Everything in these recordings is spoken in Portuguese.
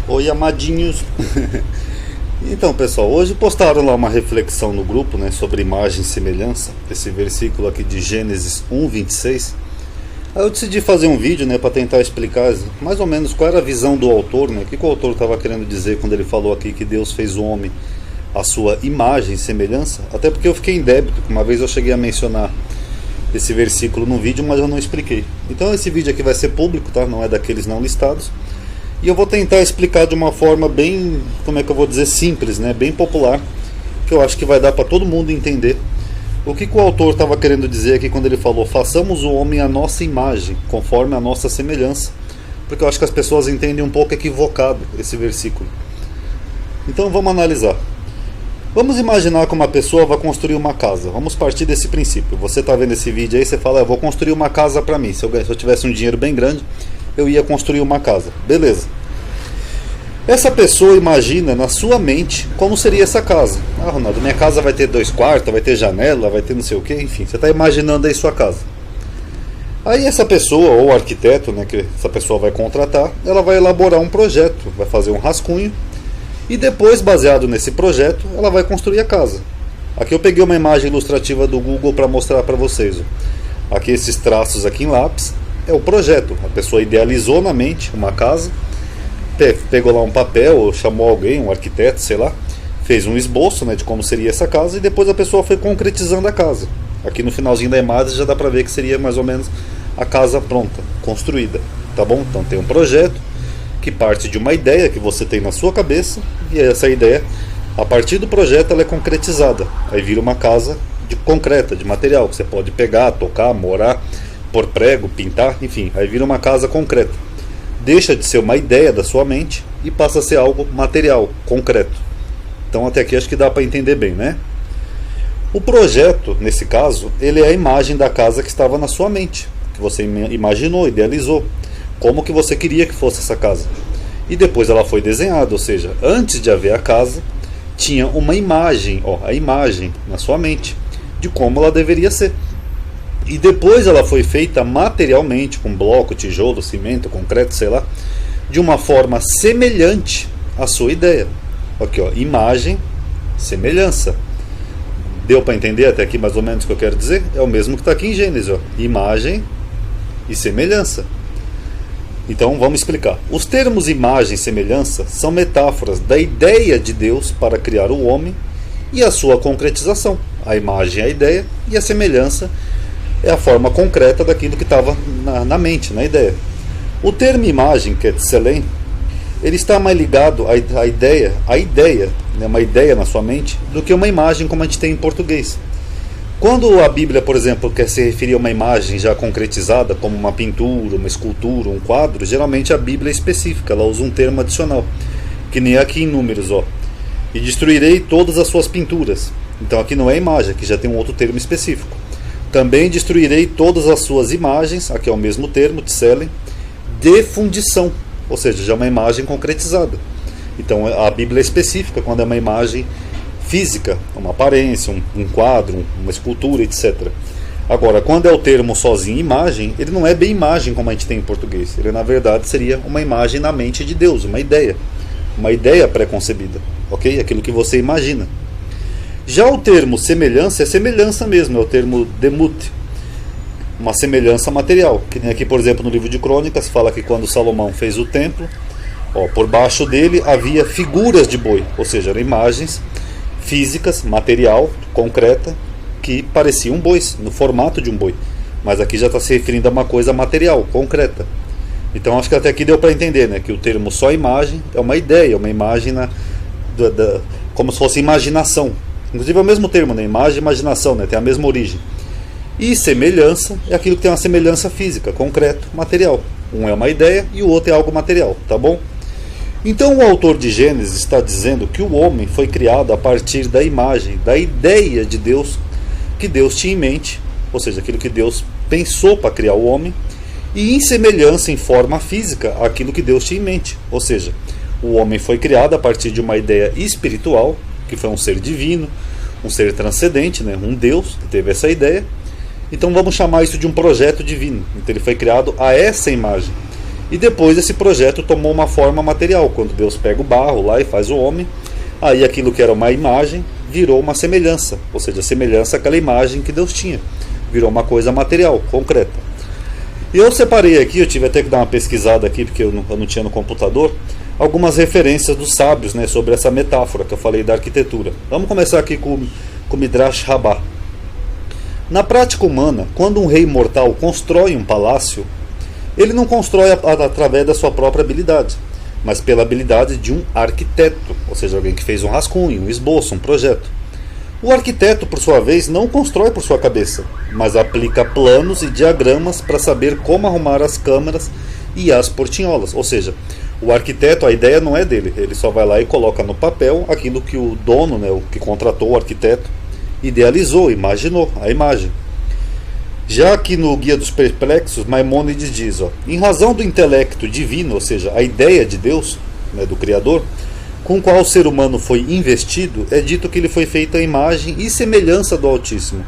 Oi, amadinhos. Então, pessoal, hoje postaram lá uma reflexão no grupo, né, sobre imagem e semelhança, esse versículo aqui de Gênesis 1:26. Aí eu decidi fazer um vídeo, né, para tentar explicar mais ou menos qual era a visão do autor, né, o que o autor estava querendo dizer quando ele falou aqui que Deus fez o homem à sua imagem e semelhança. Até porque eu fiquei em débito, que uma vez eu cheguei a mencionar esse versículo no vídeo, mas eu não expliquei. Então esse vídeo aqui vai ser público, tá? Não é daqueles não listados. E eu vou tentar explicar de uma forma bem, como é que eu vou dizer, simples, né? Bem popular, que eu acho que vai dar para todo mundo entender o que o autor estava querendo dizer aqui quando ele falou: façamos o homem à nossa imagem, conforme a nossa semelhança. Porque eu acho que as pessoas entendem um pouco equivocado esse versículo. Então vamos analisar. Vamos imaginar que uma pessoa vai construir uma casa. Vamos partir desse princípio. Você está vendo esse vídeo aí, você fala: eu vou construir uma casa para mim. Se eu tivesse um dinheiro bem grande, eu ia construir uma casa. Beleza. Essa pessoa imagina na sua mente como seria essa casa. Ah, Ronaldo, minha casa vai ter 2 quartos, vai ter janela, vai ter não sei o que, enfim. Você está imaginando aí sua casa. Aí essa pessoa, ou o arquiteto, né, que essa pessoa vai contratar, ela vai elaborar um projeto, vai fazer um rascunho. E depois, baseado nesse projeto, ela vai construir a casa. Aqui eu peguei uma imagem ilustrativa do Google para mostrar para vocês. Aqui esses traços aqui em lápis é o projeto. A pessoa idealizou na mente uma casa, pegou lá um papel, ou chamou alguém, um arquiteto, sei lá, fez um esboço, né, de como seria essa casa, e depois a pessoa foi concretizando a casa. Aqui no finalzinho da imagem já dá para ver que seria mais ou menos a casa pronta, construída. Tá bom? Então tem um projeto que parte de uma ideia que você tem na sua cabeça, e essa ideia, a partir do projeto, ela é concretizada. Aí vira uma casa de concreta, de material, que você pode pegar, tocar, morar, pôr prego, pintar, enfim, aí vira uma casa concreta. Deixa de ser uma ideia da sua mente e passa a ser algo material, concreto. Então até aqui acho que dá para entender bem, né? O projeto, nesse caso, ele é a imagem da casa que estava na sua mente, que você imaginou, idealizou. Como que você queria que fosse essa casa. E depois ela foi desenhada, ou seja, antes de haver a casa, tinha uma imagem, a imagem na sua mente, de como ela deveria ser. E depois ela foi feita materialmente, com bloco, tijolo, cimento, concreto, sei lá, de uma forma semelhante à sua ideia. Aqui, imagem, semelhança. Deu para entender até aqui mais ou menos o que eu quero dizer? É o mesmo que está aqui em Gênesis, imagem e semelhança. Então vamos explicar. Os termos imagem e semelhança são metáforas da ideia de Deus para criar o homem e a sua concretização. A imagem é a ideia e a semelhança é a forma concreta daquilo que estava na mente, na ideia. O termo imagem, que é tselem, ele está mais ligado à ideia, né, uma ideia na sua mente, do que uma imagem como a gente tem em português. Quando a Bíblia, por exemplo, quer se referir a uma imagem já concretizada, como uma pintura, uma escultura, um quadro, geralmente a Bíblia é específica, ela usa um termo adicional, que nem aqui em Números, e destruirei todas as suas pinturas. Então aqui não é imagem, aqui já tem um outro termo específico. Também destruirei todas as suas imagens, aqui é o mesmo termo, tselen, de fundição, ou seja, já é uma imagem concretizada. Então a Bíblia é específica quando é uma imagem física, uma aparência, um quadro, uma escultura, etc. Agora, quando é o termo sozinho imagem, ele não é bem imagem como a gente tem em português. Ele na verdade seria uma imagem na mente de Deus, uma ideia pré-concebida, ok? Aquilo que você imagina. Já o termo semelhança é semelhança mesmo, é o termo demut, uma semelhança material, que nem aqui, por exemplo, no livro de Crônicas fala que quando Salomão fez o templo, por baixo dele havia figuras de boi, ou seja, eram imagens físicas, material, concreta, que pareciam bois, no formato de um boi. Mas aqui já está se referindo a uma coisa material, concreta. Então acho que até aqui deu para entender, né, que o termo só imagem é uma ideia, uma imagem como se fosse imaginação. Inclusive é o mesmo termo, né, imagem e imaginação, né, tem a mesma origem. E semelhança é aquilo que tem uma semelhança física, concreto, material. Um é uma ideia e o outro é algo material, tá bom? Então o autor de Gênesis está dizendo que o homem foi criado a partir da imagem, da ideia de Deus, que Deus tinha em mente, ou seja, aquilo que Deus pensou para criar o homem, e em semelhança, em forma física, aquilo que Deus tinha em mente. Ou seja, o homem foi criado a partir de uma ideia espiritual, que foi um ser divino, um ser transcendente, né? Um Deus que teve essa ideia. Então vamos chamar isso de um projeto divino. Então ele foi criado a essa imagem. E depois esse projeto tomou uma forma material, quando Deus pega o barro lá e faz o homem, aí aquilo que era uma imagem virou uma semelhança, ou seja, a semelhança àquela imagem que Deus tinha, virou uma coisa material, concreta. E eu separei aqui, eu tive até que dar uma pesquisada aqui, porque eu não tinha no computador, algumas referências dos sábios, né, sobre essa metáfora que eu falei da arquitetura. Vamos começar aqui com o Midrash Rabbah. Na prática humana, quando um rei mortal constrói um palácio, ele não constrói através da sua própria habilidade, mas pela habilidade de um arquiteto, ou seja, alguém que fez um rascunho, um esboço, um projeto. O arquiteto, por sua vez, não constrói por sua cabeça, mas aplica planos e diagramas para saber como arrumar as câmaras e as portinholas. Ou seja, o arquiteto, a ideia não é dele, ele só vai lá e coloca no papel aquilo que o dono, né, o que contratou o arquiteto, idealizou, imaginou, a imagem. Já que no Guia dos Perplexos, Maimônides diz, em razão do intelecto divino, ou seja, a ideia de Deus, né, do Criador, com o qual o ser humano foi investido, é dito que ele foi feito à imagem e semelhança do Altíssimo.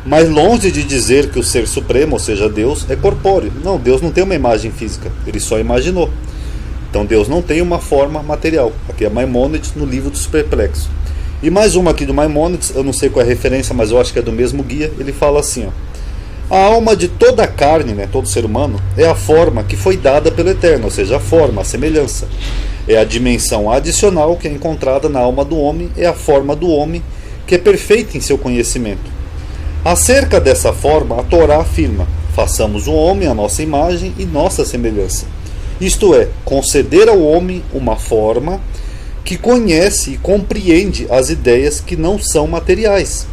Mas longe de dizer que o Ser Supremo, ou seja, Deus, é corpóreo. Não, Deus não tem uma imagem física, ele só imaginou. Então Deus não tem uma forma material. Aqui é Maimônides no Livro dos Perplexos. E mais uma aqui do Maimônides, eu não sei qual é a referência, mas eu acho que é do mesmo guia, ele fala assim, a alma de toda a carne, né, todo ser humano, é a forma que foi dada pelo Eterno, ou seja, a forma, a semelhança. É a dimensão adicional que é encontrada na alma do homem, é a forma do homem que é perfeita em seu conhecimento. Acerca dessa forma, a Torá afirma, façamos o homem à nossa imagem e nossa semelhança. Isto é, conceder ao homem uma forma que conhece e compreende as ideias que não são materiais,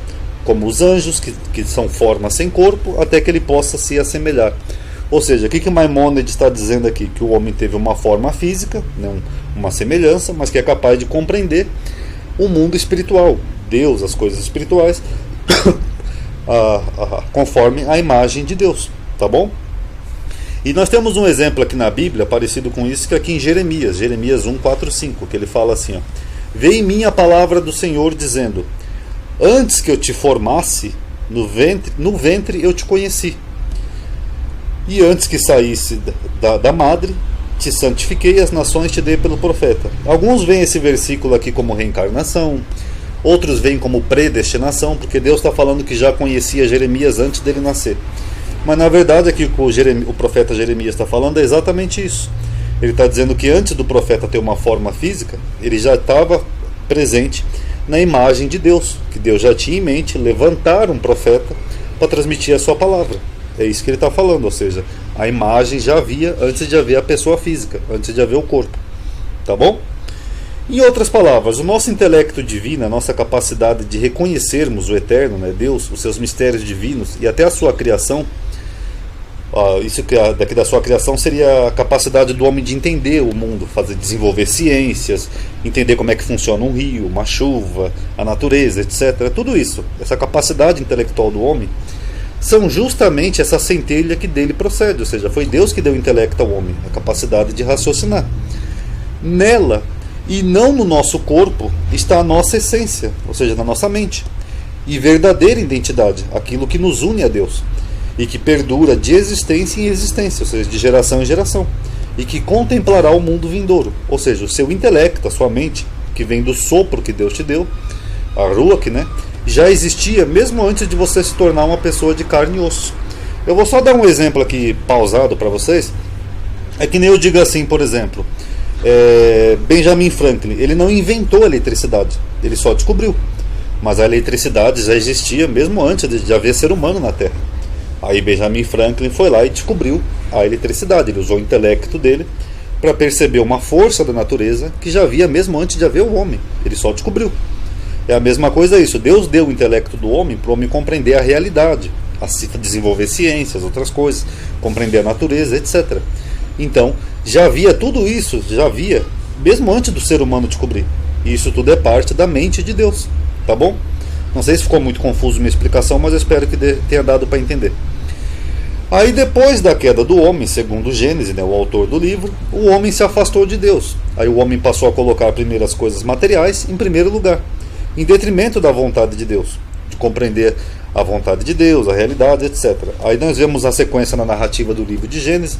como os anjos, que são formas sem corpo, até que ele possa se assemelhar. Ou seja, o que Maimônides está dizendo aqui? Que o homem teve uma forma física, né, uma semelhança, mas que é capaz de compreender o mundo espiritual, Deus, as coisas espirituais, conforme a imagem de Deus, tá bom? E nós temos um exemplo aqui na Bíblia, parecido com isso, que é aqui em Jeremias 1, 4, 5, que ele fala assim, veio em mim a palavra do Senhor dizendo, antes que eu te formasse no ventre eu te conheci. E antes que saísse da madre, te santifiquei, as nações te dei pelo profeta. Alguns veem esse versículo aqui como reencarnação, outros veem como predestinação, porque Deus está falando que já conhecia Jeremias antes dele nascer. Mas na verdade aqui o profeta Jeremias está falando é exatamente isso. Ele está dizendo que antes do profeta ter uma forma física, ele já estava presente na imagem de Deus, que Deus já tinha em mente levantar um profeta para transmitir a sua palavra. É isso que ele está falando, ou seja, a imagem já havia antes de haver a pessoa física, antes de haver o corpo. Tá bom? Em outras palavras, o nosso intelecto divino, a nossa capacidade de reconhecermos o Eterno, né, Deus, os seus mistérios divinos e até a sua criação, isso que daqui da sua criação seria a capacidade do homem de entender o mundo, desenvolver ciências, entender como é que funciona um rio, uma chuva, a natureza, etc. Tudo isso, essa capacidade intelectual do homem, são justamente essa centelha que dele procede, ou seja, foi Deus que deu o intelecto ao homem, a capacidade de raciocinar. Nela, e não no nosso corpo, está a nossa essência, ou seja, na nossa mente, e verdadeira identidade, aquilo que nos une a Deus, e que perdura de existência em existência, ou seja, de geração em geração, e que contemplará o mundo vindouro, ou seja, o seu intelecto, a sua mente, que vem do sopro que Deus te deu, a Ruach, né? Já existia mesmo antes de você se tornar uma pessoa de carne e osso. Eu vou só dar um exemplo aqui pausado para vocês. É que nem eu digo assim, por exemplo, Benjamin Franklin, ele não inventou a eletricidade, ele só descobriu. Mas a eletricidade já existia mesmo antes de haver ser humano na Terra. Aí Benjamin Franklin foi lá e descobriu a eletricidade. Ele usou o intelecto dele para perceber uma força da natureza que já havia mesmo antes de haver o homem. Ele só descobriu. É a mesma coisa isso. Deus deu o intelecto do homem para o homem compreender a realidade, desenvolver ciências, outras coisas, compreender a natureza, etc. Então, já havia tudo isso, já havia, mesmo antes do ser humano descobrir. E isso tudo é parte da mente de Deus. Tá bom? Não sei se ficou muito confuso minha explicação, mas eu espero que tenha dado para entender. Aí depois da queda do homem, segundo Gênesis, né, o autor do livro, o homem se afastou de Deus. Aí o homem passou a colocar primeiro as coisas materiais em primeiro lugar, em detrimento da vontade de Deus, de compreender a vontade de Deus, a realidade, etc. Aí nós vemos a sequência na narrativa do livro de Gênesis,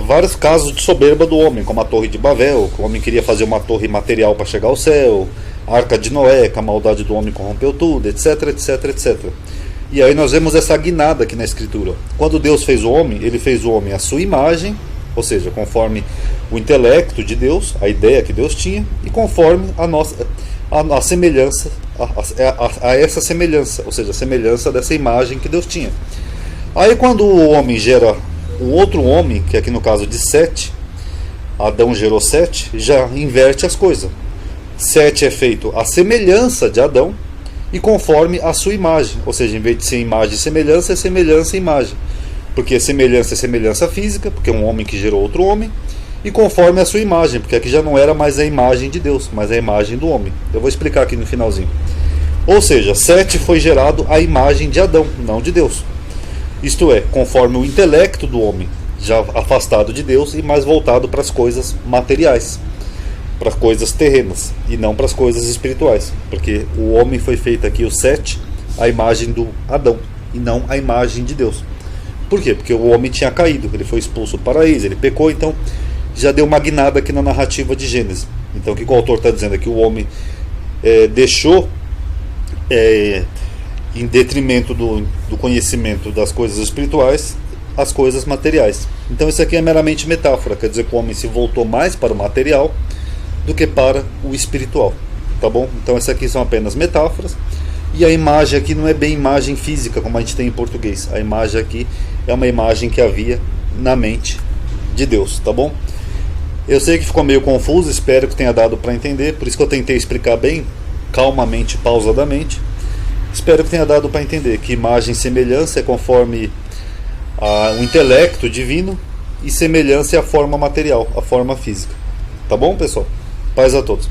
vários casos de soberba do homem, como a Torre de Babel, que o homem queria fazer uma torre material para chegar ao céu, a Arca de Noé, que a maldade do homem corrompeu tudo, etc, etc, etc. E aí nós vemos essa guinada aqui na Escritura. Quando Deus fez o homem, ele fez o homem à sua imagem, ou seja, conforme o intelecto de Deus, a ideia que Deus tinha, e conforme a semelhança, a essa semelhança, ou seja, a semelhança dessa imagem que Deus tinha. Aí quando o homem gera o outro homem, que aqui no caso de Sete, Adão gerou Sete, já inverte as coisas. Sete é feito à semelhança de Adão e conforme a sua imagem, ou seja, em vez de ser imagem e semelhança, é semelhança e imagem, porque semelhança é semelhança física, porque é um homem que gerou outro homem, e conforme a sua imagem, porque aqui já não era mais a imagem de Deus, mas a imagem do homem. Eu vou explicar aqui no finalzinho. Ou seja, Sete foi gerado à imagem de Adão, não de Deus. Isto é, conforme o intelecto do homem, já afastado de Deus e mais voltado para as coisas materiais, para as coisas terrenas, e não para as coisas espirituais. Porque o homem foi feito aqui, o Sete, a imagem do Adão, e não a imagem de Deus. Por quê? Porque o homem tinha caído, ele foi expulso do paraíso, ele pecou, então já deu uma guinada aqui na narrativa de Gênesis. Então o que o autor está dizendo é que o homem deixou, em detrimento do conhecimento das coisas espirituais, as coisas materiais. Então isso aqui é meramente metáfora, quer dizer que o homem se voltou mais para o material do que para o espiritual, tá bom? Então essas aqui são apenas metáforas, e a imagem aqui não é bem imagem física como a gente tem em português. A imagem aqui é uma imagem que havia na mente de Deus, tá bom? Eu sei que ficou meio confuso, espero que tenha dado para entender, por isso que eu tentei explicar bem, calmamente, pausadamente. Espero que tenha dado para entender que imagem e semelhança é conforme o intelecto divino, e semelhança é a forma material, a forma física. Tá bom, pessoal? Paz a todos.